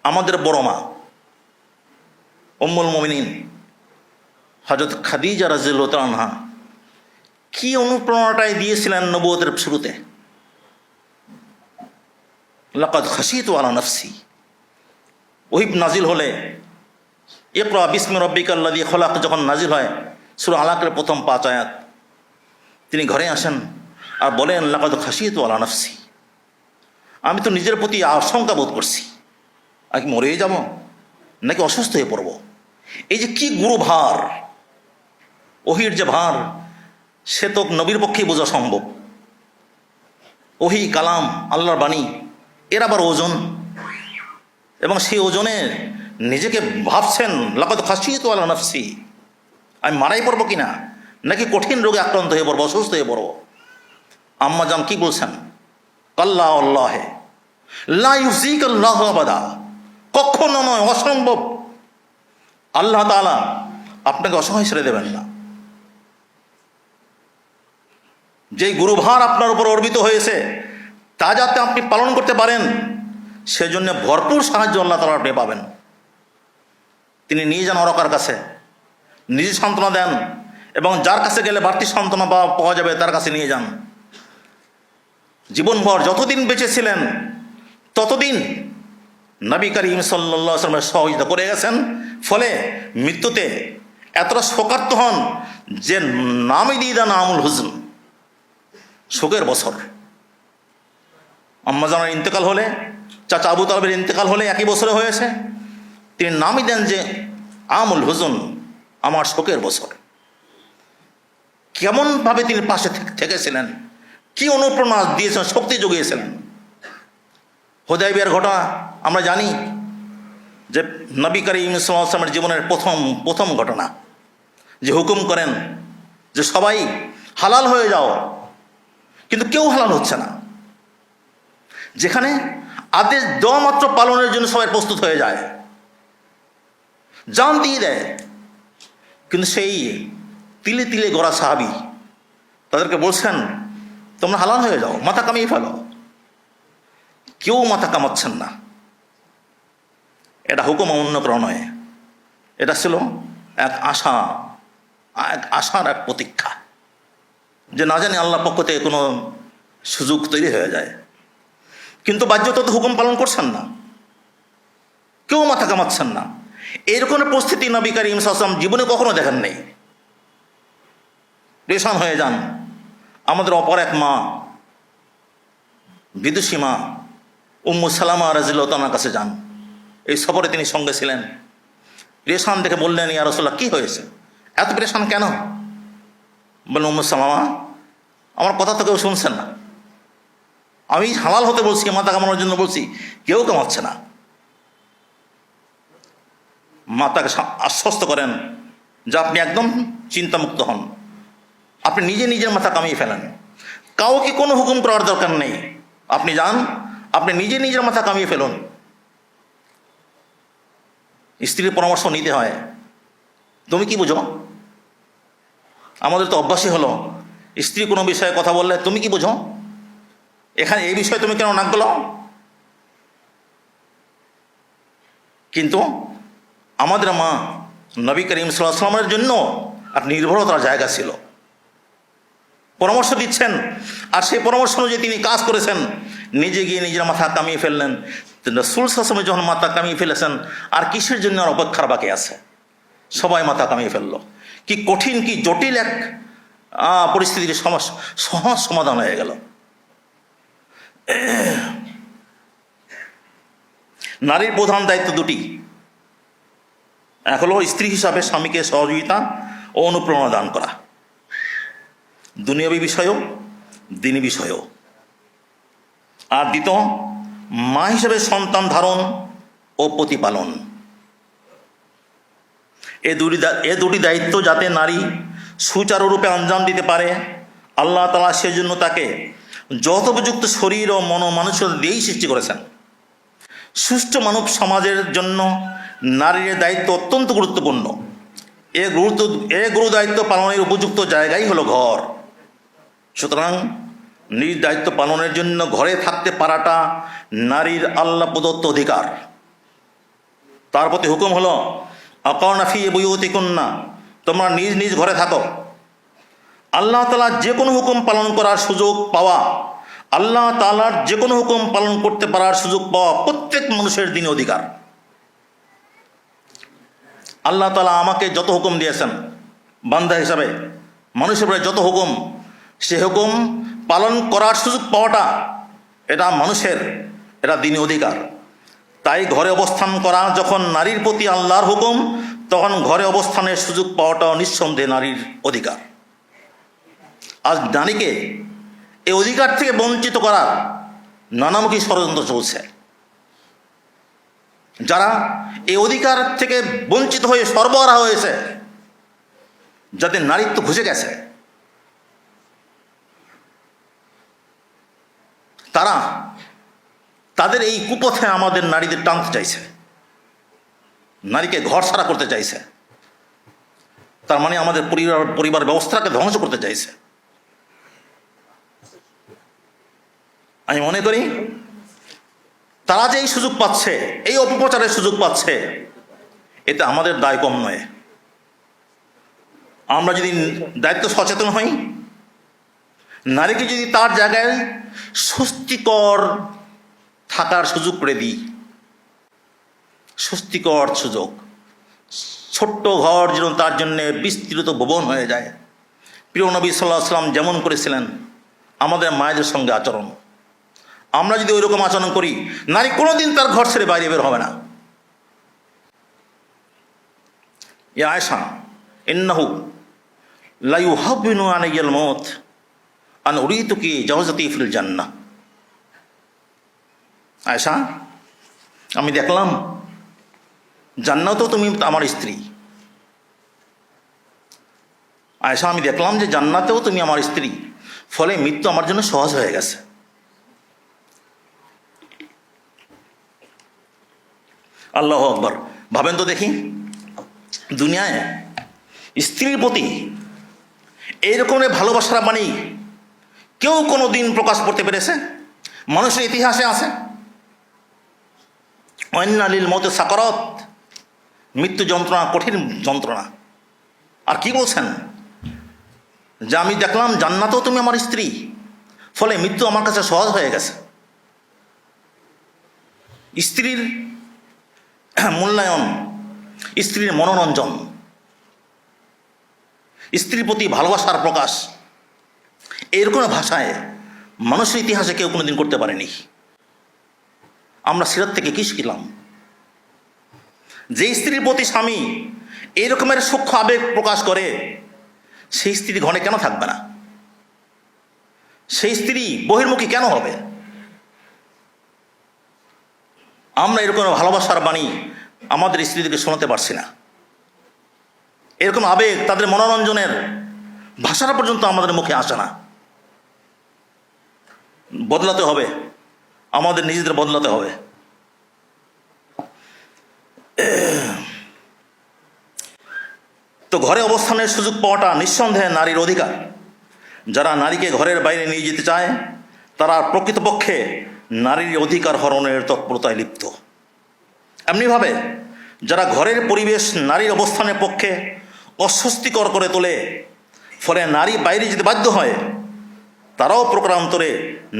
আমাদের বড় মা উম্মুল মুমিনিন হযরত খাদিজা রাদিয়াল্লাহু তাআলা আনহা কি অনুপ্রেরণাটাই দিয়েছিলেন নবুয়তের শুরুতে। লাকাদ খাশিতু আলা নাফসি ওহী নাজিল হলে, ইকরা বিসমি রাব্বিকাল্লাযী খলাক যখন নাজিল হয়, সূরা আলাকের প্রথম 5 আয়াত, তিনি ঘরে আসেন আর বলেন লাকাদ খাশিতু আলা নাফসি, আমি তো নিজের প্রতি আশঙ্কা বোধ করছি, আর কি মরেই যাব নাকি অসুস্থ হয়ে পড়ব। এই যে কি গুরু ভার, ওহির যে ভার, সে তো নবীর পক্ষেই বোঝা সম্ভব। ওহি কালাম, আল্লাহর বাণী, এর আবার ওজন, এবং সেই ওজনে নিজেকে ভাবছেন লাকাদ খাশিতু আলা নাফসি, আমি মারাই পড়বো কিনা, নাকি কঠিন রোগে আক্রান্ত হয়ে পড়বো, অসুস্থ হয়ে পড়বো। আম্মা জান কি বলছেন? কাল্লা আল্লাহে লা ইউযিকাল্লাহু আবাদা, কখনো নয়, অসম্ভব। আল্লাহ তাআলা আপনাকে অসহায় ছেড়ে দেবেন না। যেই গুরুভার আপনার উপর অর্পিত হয়েছে তা যাতে আপনি পালন করতে পারেন, সেজন্য ভরপুর সাহায্য আল্লাহ তাআলা আপনি পাবেন। তিনি নিয়ে যান অরকার কাছে, নিজে সান্ত্বনা দেন, এবং যার কাছে গেলে বাড়তি সান্ত্বনা পাওয়া যাবে তার কাছে নিয়ে যান। জীবনভর যতদিন বেঁচে ছিলেন ততদিন নবী করিম সাল্লাল্লাহু আলাইহি ওয়াসাল্লামের সহযোগিতা করে গেছেন। ফলে মৃত্যুতে এতটা শোকার্ত হন যে নামই দিয়ে দেন আমুল হুজন, শোকের বছর। আম্মা জানের ইন্তেকাল হলে, চাচা আবু তালেবের ইন্তেকাল হলে একই বছরে হয়েছে, তিনি নামই দেন যে আমুল হুজন, আমার শোকের বছর। কেমনভাবে তিনি পাশে থেকেছিলেন, কি অনুপ্রেরণা দিয়েছেন, শক্তি জুগিয়েছিলেন। হুদায়বিয়ার ঘটনা আমরা জানি যে নবী করিম সাল্লাল্লাহু আলাইহি ওয়াসাল্লামের জীবনের প্রথম ঘটনা, যে হুকুম করেন যে সবাই হালাল হয়ে যাও, কিন্তু কেউ হালাল হচ্ছে না। যেখানে আদেশ দেওয়া মাত্র পালনের জন্য সবাই প্রস্তুত হয়ে যায়, জান দিয়ে দেয়, কিন্তু সেই তিলে তিলে গড়া সাহাবী তাদেরকে বলছেন তোমরা হালাল হয়ে যাও, মাথা কামিয়ে ফেলো। কেউ মাথা কামাচ্ছেন না। এটা হুকুম অন্য কারো নয়, এটা ছিল এক আশার এক প্রতীক্ষা, যে না জানি আল্লাহর পক্ষ থেকে কোনো সুযোগ তৈরি হয়ে যায়। কিন্তু বাহ্যত তো হুকুম পালন করছেন না, কেউ মাথা কামাচ্ছেন না। এরকম পরিস্থিতি নবী করিম সাল্লাল্লাহু আলাইহি ওয়াসাল্লাম জীবনে কখনো দেখেন নেই। পেরেশান হয়ে যান। আমাদের অপর এক মা, বিদুষী মা উম্মু সালামা রাদিয়াল্লাহু তাআলার কাছে যান। এই সফরে তিনি সঙ্গে ছিলেন। পেরেশান দেখে বললেন, ইয়া রাসূলুল্লাহ, কি হয়েছে, এত পেরেশান কেন? বললেন, উম্মু সালামা, আমার কথা তো কেউ শুনছেন না। আমি হালাল হতে বলছি, মাথা কামানোর জন্য বলছি, কেউ কামাচ্ছে না। মাতাকে আশ্বস্ত করেন যে আপনি একদম চিন্তামুক্ত হন, আপনি নিজে নিজের মাথা কামিয়ে ফেলেন, কাউকে কোনো হুকুম করার দরকার নেই। আপনি যান, আপনি নিজে নিজের মাথা কামিয়ে ফেলুন। স্ত্রীর পরামর্শ নিতে হয়। তুমি কি বুঝো? আমাদের তো অভ্যাসই হলো, স্ত্রী কোনো বিষয়ে কথা বললে তুমি কি বুঝো, এখানে এই বিষয়ে তুমি কেন নাক গলাও? কিন্তু আমাদের মা নবী করিম সাল্লাল্লাহু আলাইহি ওয়াসাল্লামের জন্য আর নির্ভরতার জায়গা ছিল। পরামর্শ দিচ্ছেন, আর সেই পরামর্শ অনুযায়ী তিনি কাজ করেছেন। নিজে গিয়ে নিজের মাথা কামিয়ে ফেললেন। রাসূল সাল্লাল্লাহু আলাইহি ওয়াসাল্লাম যখন মাথা কামিয়ে ফেলেছেন, আর কিসের জন্য আর অপেক্ষার বাকি আছে? সবাই মাথা কামিয়ে ফেললো। কি কঠিন, কি জটিল এক পরিস্থিতির সহজ সমাধান হয়ে গেল। নারীর প্রধান দায়িত্ব দুটি। এক হলো স্ত্রী হিসাবে স্বামীকে সহযোগিতা ও অনুপ্রেরণা দান করা, দুনিয়াবী বিষয়েও দিনী বিষয়েও। আর দ্বিতীয়, মা হিসেবে সন্তান ধারণ ও প্রতিপালন। এ দুটি দায়িত্ব যাতে নারী সুচারুরূপে আঞ্জাম দিতে পারে, আল্লাহ তাআলা সেজন্য তাকে যথোপযুক্ত শরীর ও মানসিকতা দিয়েই সৃষ্টি করেছেন। সুষ্ঠু মানব সমাজের জন্য নারীর দায়িত্ব অত্যন্ত গুরুত্বপূর্ণ। এ গুরু দায়িত্ব পালনের উপযুক্ত জায়গাই হলো ঘর। সুতরাং নিজ দায়িত্ব পালনের জন্য ঘরে থাকতে পারাটা নারীর আল্লাহ প্রদত্ত অধিকার। তার প্রতি হুকুম হলো আকারনা ফি বুয়ুতিকুন্না, তোমরা নিজ নিজ ঘরে থাকো। আল্লাহ তাআলার যে কোনো হুকুম পালন করার সুযোগ পাওয়া, আল্লাহ তাআলার যে কোনো হুকুম পালন করতে পারার সুযোগ পাওয়া প্রত্যেক মানুষের দিনে অধিকার। আল্লাহ তাআলা আমাকে যত হুকুম দিয়েছেন বান্দা হিসাবে, মানুষের উপরে যত হুকুম, সে হুকুম পালন করার সুযোগ পাওয়াটা এটা মানুষের, এটা দিনী অধিকার। তাই ঘরে অবস্থান করা যখন নারীর প্রতি আল্লাহর হুকুম, তখন ঘরে অবস্থানের সুযোগ পাওয়াটাও নিঃসন্দেহে নারীর অধিকার। আজ নারীকে এই অধিকার থেকে বঞ্চিত করার নানামুখী ষড়যন্ত্র চলছে। যারা এই অধিকার থেকে বঞ্চিত হয়ে সরবরাহ হয়েছে, যাদের নারীত্ব ঘুষে গেছে, তারা তাদের এই কুপথে আমাদের নারীদের টানতে চাইছে, নারীকে ঘর ছাড়া করতে চাইছে। তার মানে আমাদের পরিবার ব্যবস্থাকে ধ্বংস করতে চাইছে। আমি মনে করি তারা যে এই সুযোগ পাচ্ছে, এই অপপ্রচারের সুযোগ পাচ্ছে, এতে আমাদের দায় কম নয়। আমরা যদি দায়িত্ব সচেতন হই, নারীকে যদি তার জায়গায় স্বস্তিকর থাকার সুযোগ করে দিই, স্বস্তিকর সুযোগ, ছোট্ট ঘর যেন তার জন্য বিস্তৃত ভবন হয়ে যায়। প্রিয় নবী সাল্লাল্লাহু আলাইহি ওয়াসাল্লাম যেমন করেছিলেন আমাদের মায়েদের সঙ্গে আচরণ, আমরা যদি ওই রকম আচরণ করি, নারী কোনোদিন তার ঘর ছেড়ে বাইরে বের হবে না। ইয়া আয়েশা ইন্নাহু লা ইউহাব্বিনু আলাইয়াল মউত আন উরিতুকি জাওজাতি ফিল জান্নাহ। আয়েশা, আমি দেখলাম জান্নাতেও তুমি আমার স্ত্রী। আয়েশা, আমি দেখলাম যে জান্নাতেও তুমি আমার স্ত্রী, ফলে মৃত্যু আমার জন্য সহজ হয়ে গেছে। আল্লাহু আকবার। ভাবেন তো দেখি, দুনিয়ায় স্ত্রীর প্রতি এইরকমের ভালোবাসার বাণী কেউ কোনো দিন প্রকাশ করতে পেরেছে? মানুষের ইতিহাসে আছে। ওয়ান্না লিল মউতি সাকারাত, মৃত্যু যন্ত্রণা, কঠিন যন্ত্রণা। আর কি বলছেন? যে আমি দেখলাম জান্নাতেও তুমি আমার স্ত্রী, ফলে মৃত্যু আমার কাছে সহজ হয়ে গেছে। স্ত্রীর মূল্যায়ন, স্ত্রীর মনোরঞ্জন, স্ত্রীর প্রতি ভালোবাসার প্রকাশ, এরকম ভাষায় মানুষের ইতিহাসে কেউ কোনোদিন করতে পারেনি। আমরা সিরাত থেকে কি শিখলাম? যে স্ত্রীর প্রতি স্বামী এই রকমের সূক্ষ্ম আবেগ প্রকাশ করে, সেই স্ত্রী ঘরে কেন থাকবে না? সেই স্ত্রী বহির্মুখী কেন হবে? আমরা এরকম ভালোবাসার বাণী আমাদের স্ত্রীদেরকে শোনাতে পারছি না। এরকম আবেগ, তাদের মনোরঞ্জনের ভাষাটা পর্যন্ত আমাদের মুখে আসে না। বদলাতে হবে, আমাদের নিজেদের বদলাতে হবে। তো ঘরে অবস্থানের সুযোগ পাওয়াটা নিঃসন্দেহে নারীর অধিকার। যারা নারীকে ঘরের বাইরে নিয়ে যেতে চায়, তারা প্রকৃতপক্ষে নারীর অধিকার হরণের তৎপরতায় লিপ্ত। এমনিভাবে যারা ঘরের পরিবেশ নারীর অবস্থানের পক্ষে অস্বস্তিকর করে তোলে, ফলে নারী বাইরে যেতে বাধ্য হয়, তারাও প্রকারান্তরে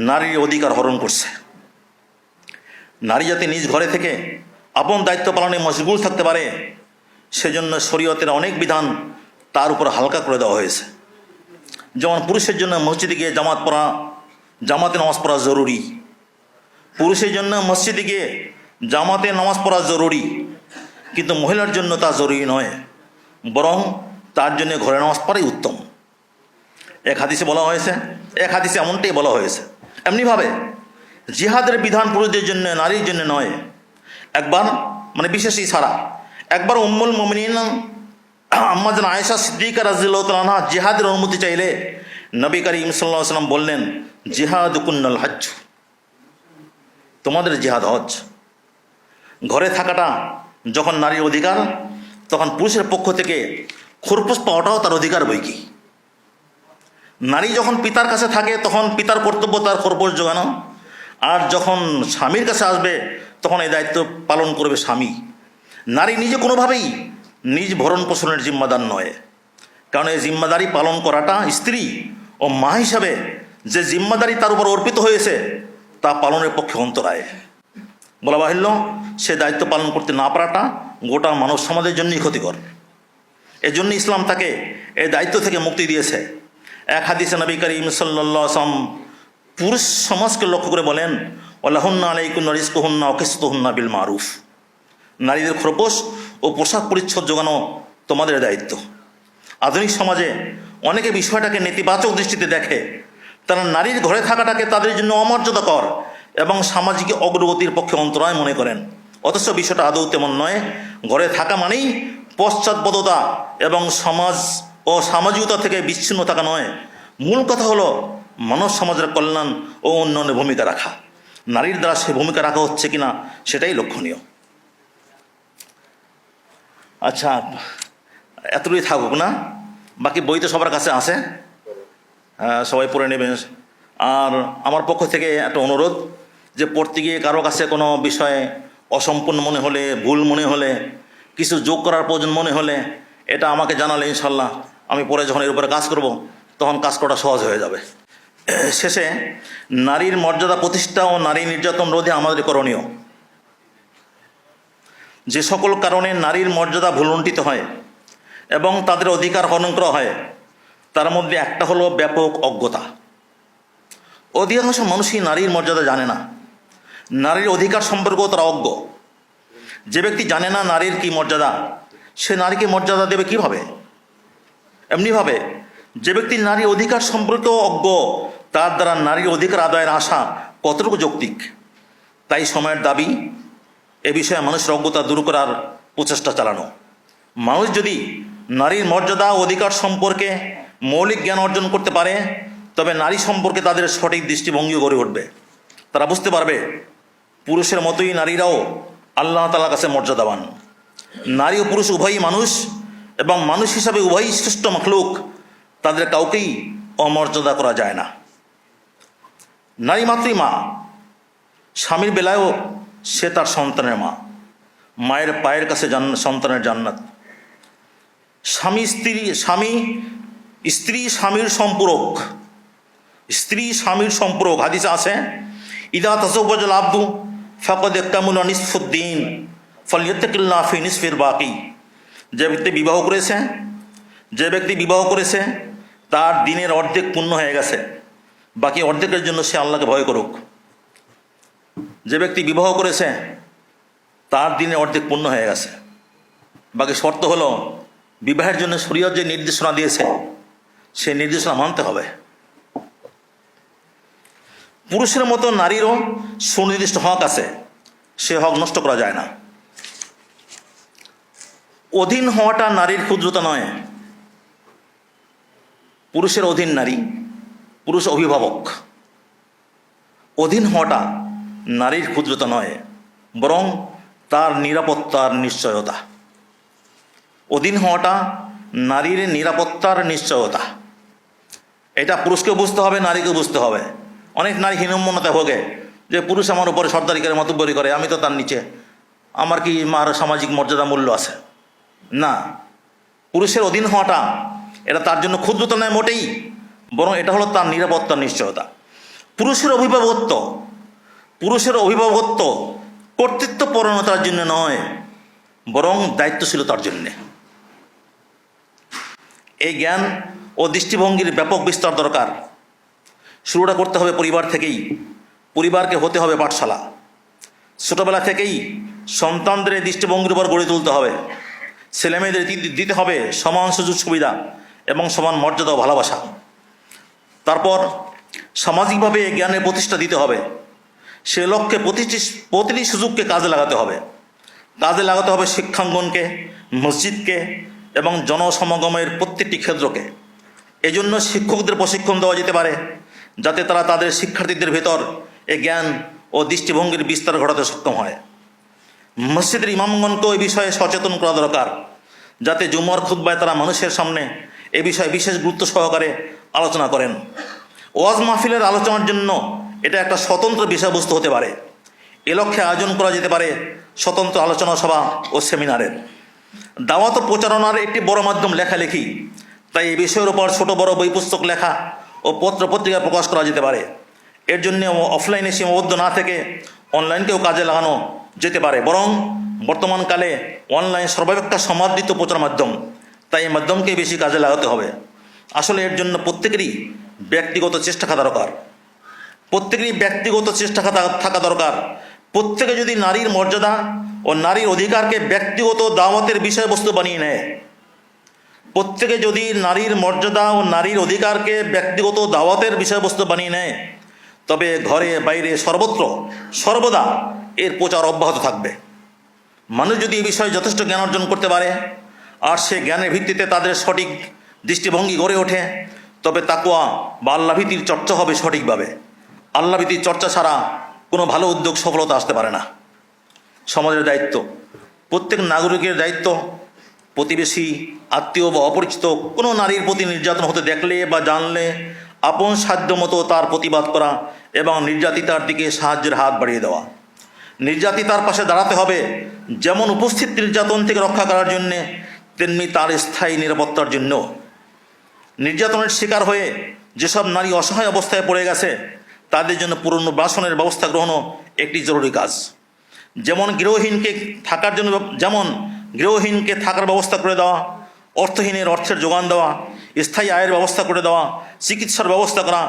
নারীর অধিকার হরণ করছে। নারী যাতে নিজ ঘরে থেকে আপন দায়িত্ব পালনে মশগুল থাকতে পারে, সেজন্য শরীয়তের অনেক বিধান তার উপর হালকা করে দেওয়া হয়েছে। যেমন পুরুষের জন্য মসজিদে গিয়ে জামাতে নামাজ পড়া জরুরি, পুরুষের জন্য মসজিদে গিয়ে জামাতে নামাজ পড়া জরুরি, কিন্তু মহিলার জন্য তা জরুরি নয়, বরং তার জন্য ঘরে নামাজ পড়াই উত্তম। এক হাদিসে বলা হয়েছে, এক হাদিসে এমনটাই বলা হয়েছে। এমনিভাবে জিহাদের বিধান পুরুষদের জন্য, নারীর জন্য নয়। একবার মানে বিশেষ ইশারা, একবার উম্মুল মুমিনিন আম্মা জান আয়েশা সিদ্দিকা রাদিয়াল্লাহু তাআলা আনহা জিহাদের অনুমতি চাইলে নবী করিম সাল্লাল্লাহু আলাইহি ওয়াসাল্লাম বললেন, জিহাদুকুন্নাল হজ্জ, তোমাদের জিহাদ হজ। ঘরে থাকাটা যখন নারীর অধিকার, তখন পুরুষের পক্ষ থেকে খোরপোশ পাওয়াটাও তার অধিকার বই কি। নারী যখন পিতার কাছে থাকে তখন পিতার কর্তব্য তার খোরপোশ জোগানো, আর যখন স্বামীর কাছে আসবে তখন এই দায়িত্ব পালন করবে স্বামী। নারী নিজে কোনোভাবেই নিজ ভরণ পোষণের জিম্মাদার নয়, কারণ এই জিম্মাদারি পালন করাটা স্ত্রী ও মা হিসাবে যে জিম্মাদারি তার উপর অর্পিত হয়েছে তা পালনের পক্ষে অন্তরায়। বলা বাহুল্য, সে দায়িত্ব পালন করতে না পারাটা গোটা মানব সমাজের জন্যই ক্ষতিকর। এজন্য ইসলাম তাকে এই দায়িত্ব থেকে মুক্তি দিয়েছে। এক হাদিসে নবী করিম সাল্লাল্লাহু আলাইহি ওয়াসাল্লাম পুরুষ সমাজকে লক্ষ্য করে বলেন, ওয়ালাহুন্না আলাইকুম রিজকুহুন্না ওয়া কিসতুহুন্না বিল মারুফ, নারীদের খোরপোশ ও পোশাক পরিচ্ছদ জোগানো তোমাদের দায়িত্ব। আধুনিক সমাজে অনেকে বিষয়টাকে নেতিবাচক দৃষ্টিতে দেখে, তারা নারীর ঘরে থাকাটাকে তাদের জন্য অমর্যাদাকর এবং সামাজিক অগ্রগতির পক্ষে অন্তরায় মনে করেন। অথচ বিষয়টা আদৌ তেমন নয়। ঘরে থাকা মানেই পশ্চাৎপদতা এবং সমাজ ও সামাজিকতা থেকে বিচ্ছিন্ন থাকা নয়। মূল কথা হলো মানব সমাজের কল্যাণ ও উন্নয়নে ভূমিকা রাখা। নারীর দ্বারা সে ভূমিকা রাখা হচ্ছে কিনা সেটাই লক্ষণীয়। আচ্ছা, এতটুকুই থাকুক না, বাকি বই তো সবার কাছে আছে, সবাই পড়ে নেবেন। আর আমার পক্ষ থেকে একটা অনুরোধ, যে পড়তে গিয়ে কারো কাছে কোনো বিষয়ে অসম্পূর্ণ মনে হলে, ভুল মনে হলে, কিছু যোগ করার প্রয়োজন মনে হলে এটা আমাকে জানালে ইনশাল্লাহ আমি পরে যখন এর উপরে কাজ করব তখন কাজ করা সহজ হয়ে যাবে। শেষে নারীর মর্যাদা প্রতিষ্ঠা ও নারী নির্যাতন রোধে আমাদের করণীয়। যে সকল কারণে নারীর মর্যাদা ভুলুণ্ঠিত হয় এবং তাদের অধিকার হনন করা হয়, তার মধ্যে একটা হলো ব্যাপক অজ্ঞতা। অধিকাংশ মানুষই নারীর মর্যাদা জানে না, নারীর অধিকার সম্পর্কেও তারা অজ্ঞ। যে ব্যক্তি জানে না নারীর কি মর্যাদা, সে নারীকে মর্যাদা দেবে কিভাবে? এমনিভাবে যে ব্যক্তি নারী অধিকার সম্পর্কেও অজ্ঞ, তার দ্বারা নারীর অধিকার আদায়ের আশা কতটুকু যৌক্তিক? তাই সময়ের দাবি এ বিষয়ে মানুষের অজ্ঞতা দূর করার প্রচেষ্টা চালানো। মানুষ যদি নারীর মর্যাদা ও অধিকার সম্পর্কে মৌলিক জ্ঞান অর্জন করতে পারে, তবে নারী সম্পর্কে তাদের সঠিক দৃষ্টিভঙ্গি গড়ে উঠবে। তারা বুঝতে পারবে পুরুষের মতোই নারীরাও আল্লাহ তাআলার কাছে মর্যাদাবান। নারী ও পুরুষ উভয়ই মানুষ এবং মানুষ হিসাবে উভয়ই শ্রেষ্ঠ মাখলুক, তাদের কাউকেই অমর্যাদা করা যায় না। নারী মাত্রই মা, স্বামীর বেলায়ও সে তার সন্তানের মা। মায়ের পায়ের কাছে সন্তানের জান্নাত। স্বামী স্ত্রী স্বামীর সম্পূরক, স্ত্রী স্বামীর সম্পূরক। হাদিসে আছে, ইদা তাজাওয়াজাল আবদু ফাকাদ ইকতামালা নিসফুদ্দিন ফালইত্তাকিল্লাহ ফি নিসফিল বাকি। যে ব্যক্তি বিবাহ করেছে তার দিনের অর্ধেক পূর্ণ হয়ে গেছে, বাকি অর্ধেকের জন্য সে আল্লাহকে ভয় করুক। যে ব্যক্তি বিবাহ করেছে তার দিনের অর্ধেক পূর্ণ হয়ে গেছে, বাকি শর্ত হলো বিবাহের জন্য শরীয়ত যে নির্দেশনা দিয়েছে সেই নির্দেশনা মানতে হবে। পুরুষের মতো নারীরও সুনির্দিষ্ট হক আছে, সে হক নষ্ট করা যায় না। অধীন হওয়াটা নারীর ক্ষুদ্রতা নয়। পুরুষের অধীন নারী, পুরুষ অভিভাবক। অধীন হওয়াটা নারীর ক্ষুদ্রতা নয়, বরং তার নিরাপত্তার নিশ্চয়তা। অধীন হওয়াটা নারীর নিরাপত্তার নিশ্চয়তা। এটা পুরুষকেও বুঝতে হবে, নারীকেও বুঝতে হবে। অনেক নারী হীনম্মন্যতা ভোগে যে পুরুষ আমার উপরে সর্দারি করে মতব্বরি করে, আমি তো তার নিচে, আমার কি মার সামাজিক মর্যাদা মূল্য আছে? না, পুরুষের অধীন হওয়াটা এটা তার জন্য ক্ষুদ্রতা নয় মোটেই, বরং এটা হলো তার নিরাপত্তার নিশ্চয়তা। পুরুষের অভিভাবকত্ব কর্তৃত্ব পরায়ণতার জন্য নয়, বরং দায়িত্বশীলতার জন্যে। এই জ্ঞান ও দৃষ্টিভঙ্গির ব্যাপক বিস্তার দরকার। শুরুটা করতে হবে পরিবার থেকেই। পরিবারকে হতে হবে পাঠশালা। ছোটবেলা থেকেই সন্তানদের এই দৃষ্টিভঙ্গির উপর গড়ে তুলতে হবে। ছেলেমেয়েদের দিতে হবে সমান সুযোগ সুবিধা এবং সমান মর্যাদা ও ভালোবাসা। তারপর সামাজিকভাবে জ্ঞানের প্রতিষ্ঠা দিতে হবে। সে লক্ষ্যে প্রতিটি সুযোগকে কাজে লাগাতে হবে। কাজে লাগাতে হবে শিক্ষাঙ্গনকে, মসজিদকে এবং জনসমাগমের প্রত্যেকটি ক্ষেত্রকে। এজন্য শিক্ষকদের প্রশিক্ষণ দেওয়া যেতে পারে, যাতে তারা তাদের শিক্ষার্থীদের ভেতর এ জ্ঞান ও দৃষ্টিভঙ্গির বিস্তার ঘটাতে সক্ষম হয়। মসজিদের ইমামগণকেও এ বিষয়ে সচেতন করা দরকার, যাতে জুমার খুতবায় তারা মানুষের সামনে এ বিষয়ে বিশেষ গুরুত্ব সহকারে আলোচনা করেন। ওয়াজ মাহফিলের আলোচনার জন্য এটা একটা স্বতন্ত্র বিষয়বস্তু হতে পারে। এ লক্ষ্যে আয়োজন করা যেতে পারে স্বতন্ত্র আলোচনা সভা ও সেমিনারের। দাওয়াত ও প্রচারণার একটি বড় মাধ্যম লেখালেখি, তাই এই বিষয়ের উপর ছোট বড় বই পুস্তক লেখা ও পত্র পত্রিকা প্রকাশ করা যেতে পারে। এর জন্য অফলাইনে সীমাবদ্ধ না থেকে অনলাইনকেও কাজে লাগানো যেতে পারে। বরং বর্তমানকালে অনলাইন সর্বাপেক্ষা সমাদৃত প্রচার মাধ্যম, তাই এই মাধ্যমকে বেশি কাজে লাগাতে হবে। আসলে এর জন্য প্রত্যেকেরই ব্যক্তিগত চেষ্টা থাকা দরকার। থাকা দরকার। প্রত্যেকে যদি নারীর মর্যাদা ও নারীর অধিকারকে ব্যক্তিগত দাওয়াতের বিষয়বস্তু বানিয়ে নেয়, প্রত্যেকে যদি নারীর মর্যাদা ও নারীর অধিকারকে ব্যক্তিগত দাওয়াতের বিষয়বস্তু বানিয়ে নেয়, তবে ঘরে বাইরে সর্বত্র সর্বদা এর প্রচার অব্যাহত থাকবে। মানুষ যদি এই বিষয়ে যথেষ্ট জ্ঞান অর্জন করতে পারে আর সে জ্ঞানের ভিত্তিতে তাদের সঠিক দৃষ্টিভঙ্গি গড়ে ওঠে, তবে তাকওয়া বা আল্লাহভীতির চর্চা হবে সঠিকভাবে। আল্লাহভীতির চর্চা ছাড়া কোনো ভালো উদ্যোগ সফলতা আসতে পারে না। সমাজের দায়িত্ব, প্রত্যেক নাগরিকের দায়িত্ব প্রতিবেশী, আত্মীয় বা অপরিচিত কোনো নারীর প্রতি নির্যাতন হতে দেখলে বা জানলে আপন সাধ্য মতো তার প্রতিবাদ করা এবং নির্যাতিতার দিকে সাহায্যের হাত বাড়িয়ে দেওয়া। নির্যাতিতার পাশে দাঁড়াতে হবে যেমন উপস্থিত নির্যাতন থেকে রক্ষা করার জন্যে, তেমনি তার স্থায়ী নিরাপত্তার জন্য। নির্যাতনের শিকার হয়ে যেসব নারী অসহায় অবস্থায় পড়ে গেছে, তাদের জন্য পুনর্বাসনের ব্যবস্থা গ্রহণও একটি জরুরি কাজ। যেমন গৃহহীনকে থাকার ব্যবস্থা করে দেওয়া, অর্থহীনের অর্থের যোগান দেওয়া, স্থায়ী আয়ের ব্যবস্থা করে দেওয়া, চিকিৎসার ব্যবস্থা করা,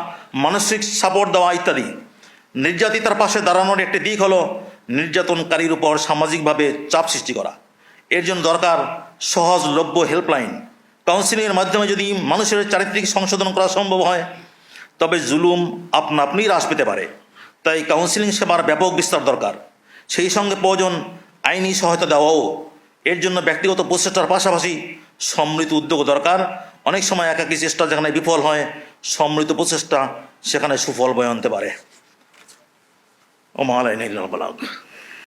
মানসিক সাপোর্ট দেওয়া ইত্যাদি। নির্যাতিতার পাশে দাঁড়ানোর একটি দিক হলো নির্যাতনকারীর উপর সামাজিকভাবে চাপ সৃষ্টি করা। এর জন্য দরকার সহজলভ্য হেল্পলাইন। কাউন্সিলিংয়ের মাধ্যমে যদি মানুষের চারিত্রিক সংশোধন করা সম্ভব হয়, তবে জুলুম আপনা আপনি হ্রাস পেতে পারে। তাই কাউন্সিলিং সেবার ব্যাপক বিস্তার দরকার। সেই সঙ্গে প্রয়োজন আইনি সহায়তা দেওয়াও। এর জন্য ব্যক্তিগত প্রচেষ্টার পাশাপাশি সম্মিলিত উদ্যোগ দরকার। অনেক সময় একাকী চেষ্টা যেখানে বিফল হয়, সম্মিলিত প্রচেষ্টা সেখানে সুফল বয়ে আনতে পারে। ও মা আলাইনা ইল্লাল বালাগ।